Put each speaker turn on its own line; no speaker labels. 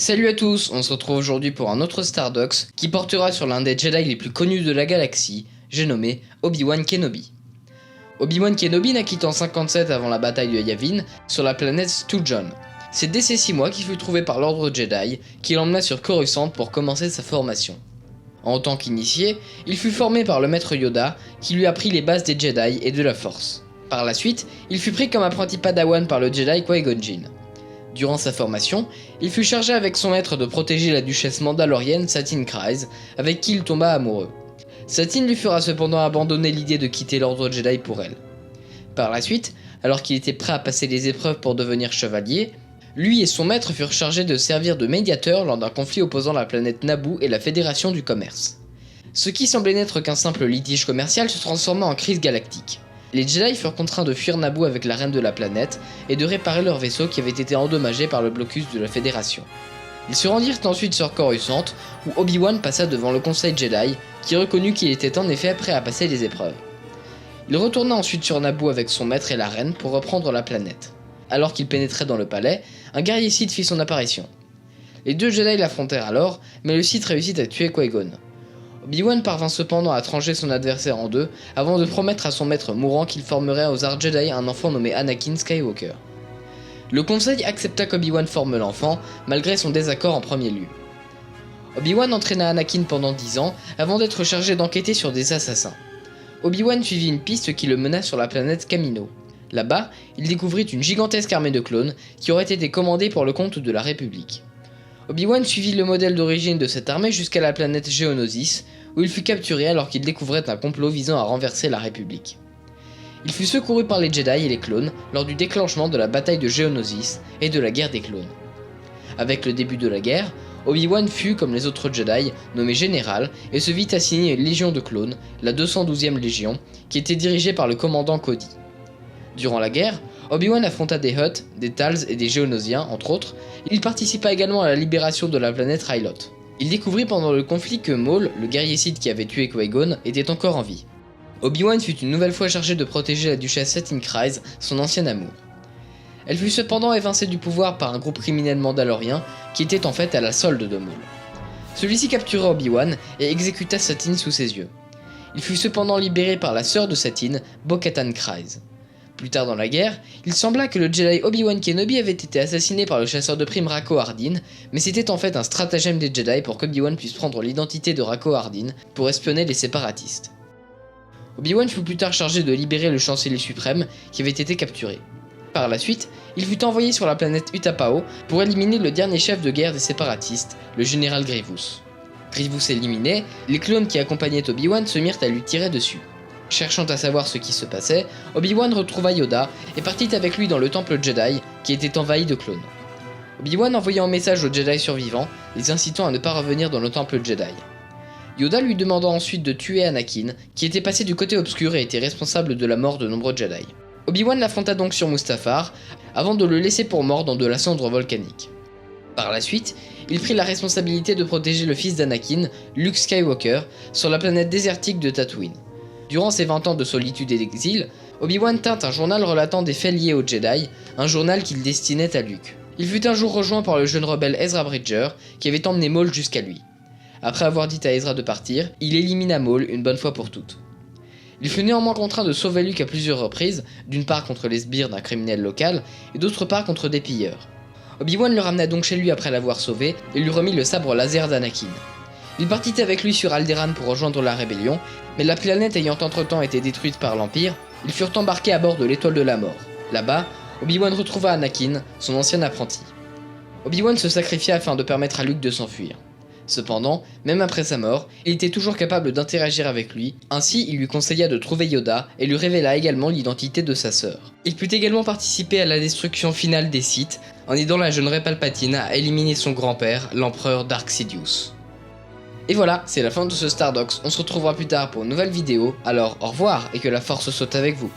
Salut à tous, on se retrouve aujourd'hui pour un autre Stardox qui portera sur l'un des Jedi les plus connus de la galaxie, j'ai nommé Obi-Wan Kenobi. Obi-Wan Kenobi naquit en 57 avant la bataille de Yavin sur la planète Stujon. C'est dès ses 6 mois qu'il fut trouvé par l'ordre Jedi qui l'emmena sur Coruscant pour commencer sa formation. En tant qu'initié, il fut formé par le maître Yoda qui lui apprit les bases des Jedi et de la Force. Par la suite, il fut pris comme apprenti padawan par le Jedi Qui-Gon Jinn. Durant sa formation, il fut chargé avec son maître de protéger la duchesse mandalorienne Satine Kryze, avec qui il tomba amoureux. Satine lui fera cependant abandonner l'idée de quitter l'ordre Jedi pour elle. Par la suite, alors qu'il était prêt à passer les épreuves pour devenir chevalier, lui et son maître furent chargés de servir de médiateurs lors d'un conflit opposant la planète Naboo et la Fédération du Commerce. Ce qui semblait n'être qu'un simple litige commercial se transforma en crise galactique. Les Jedi furent contraints de fuir Naboo avec la reine de la planète et de réparer leur vaisseau qui avait été endommagé par le blocus de la Fédération. Ils se rendirent ensuite sur Coruscant où Obi-Wan passa devant le Conseil Jedi qui reconnut qu'il était en effet prêt à passer les épreuves. Il retourna ensuite sur Naboo avec son maître et la reine pour reprendre la planète. Alors qu'il pénétrait dans le palais, un guerrier Sith fit son apparition. Les deux Jedi l'affrontèrent alors, mais le Sith réussit à tuer Qui-Gon. Obi-Wan parvint cependant à trancher son adversaire en deux avant de promettre à son maître mourant qu'il formerait aux arts Jedi un enfant nommé Anakin Skywalker. Le conseil accepta qu'Obi-Wan forme l'enfant, malgré son désaccord en premier lieu. Obi-Wan entraîna Anakin pendant 10 ans avant d'être chargé d'enquêter sur des assassins. Obi-Wan suivit une piste qui le mena sur la planète Kamino. Là-bas, il découvrit une gigantesque armée de clones qui aurait été commandée pour le compte de la République. Obi-Wan suivit le modèle d'origine de cette armée jusqu'à la planète Geonosis, où il fut capturé alors qu'il découvrait un complot visant à renverser la République. Il fut secouru par les Jedi et les clones lors du déclenchement de la bataille de Geonosis et de la guerre des clones. Avec le début de la guerre, Obi-Wan fut, comme les autres Jedi, nommé général et se vit assigner une légion de clones, la 212e légion, qui était dirigée par le commandant Cody. Durant la guerre, Obi-Wan affronta des Hutt, des Tals et des Géonosiens, entre autres. Il participa également à la libération de la planète Rylot. Il découvrit pendant le conflit que Maul, le guerrier Sith qui avait tué Qui-Gon, était encore en vie. Obi-Wan fut une nouvelle fois chargé de protéger la duchesse Satine Kryze, son ancien amour. Elle fut cependant évincée du pouvoir par un groupe criminel mandalorien qui était en fait à la solde de Maul. Celui-ci captura Obi-Wan et exécuta Satine sous ses yeux. Il fut cependant libéré par la sœur de Satine, Bo-Katan Kryze. Plus tard dans la guerre, il sembla que le Jedi Obi-Wan Kenobi avait été assassiné par le chasseur de primes Rako Hardin, mais c'était en fait un stratagème des Jedi pour qu'Obi-Wan puisse prendre l'identité de Rako Hardin pour espionner les séparatistes. Obi-Wan fut plus tard chargé de libérer le chancelier suprême qui avait été capturé. Par la suite, il fut envoyé sur la planète Utapau pour éliminer le dernier chef de guerre des séparatistes, le général Grievous. Grievous éliminé, les clones qui accompagnaient Obi-Wan se mirent à lui tirer dessus. Cherchant à savoir ce qui se passait, Obi-Wan retrouva Yoda et partit avec lui dans le temple Jedi qui était envahi de clones. Obi-Wan envoya un message aux Jedi survivants, les incitant à ne pas revenir dans le temple Jedi. Yoda lui demanda ensuite de tuer Anakin, qui était passé du côté obscur et était responsable de la mort de nombreux Jedi. Obi-Wan l'affronta donc sur Mustafar, avant de le laisser pour mort dans de la cendre volcanique. Par la suite, il prit la responsabilité de protéger le fils d'Anakin, Luke Skywalker, sur la planète désertique de Tatooine. Durant ses 20 ans de solitude et d'exil, Obi-Wan tint un journal relatant des faits liés aux Jedi, un journal qu'il destinait à Luke. Il fut un jour rejoint par le jeune rebelle Ezra Bridger, qui avait emmené Maul jusqu'à lui. Après avoir dit à Ezra de partir, il élimina Maul une bonne fois pour toutes. Il fut néanmoins contraint de sauver Luke à plusieurs reprises, d'une part contre les sbires d'un criminel local, et d'autre part contre des pilleurs. Obi-Wan le ramena donc chez lui après l'avoir sauvé, et lui remit le sabre laser d'Anakin. Il partit avec lui sur Alderaan pour rejoindre la rébellion, mais la planète ayant entre-temps été détruite par l'Empire, ils furent embarqués à bord de l'Étoile de la Mort. Là-bas, Obi-Wan retrouva Anakin, son ancien apprenti. Obi-Wan se sacrifia afin de permettre à Luke de s'enfuir. Cependant, même après sa mort, il était toujours capable d'interagir avec lui, ainsi il lui conseilla de trouver Yoda et lui révéla également l'identité de sa sœur. Il put également participer à la destruction finale des Sith, en aidant la jeune Rey Palpatine à éliminer son grand-père, l'empereur Dark Sidious. Et voilà, c'est la fin de ce Stardox, on se retrouvera plus tard pour une nouvelle vidéo, alors au revoir et que la force soit avec vous.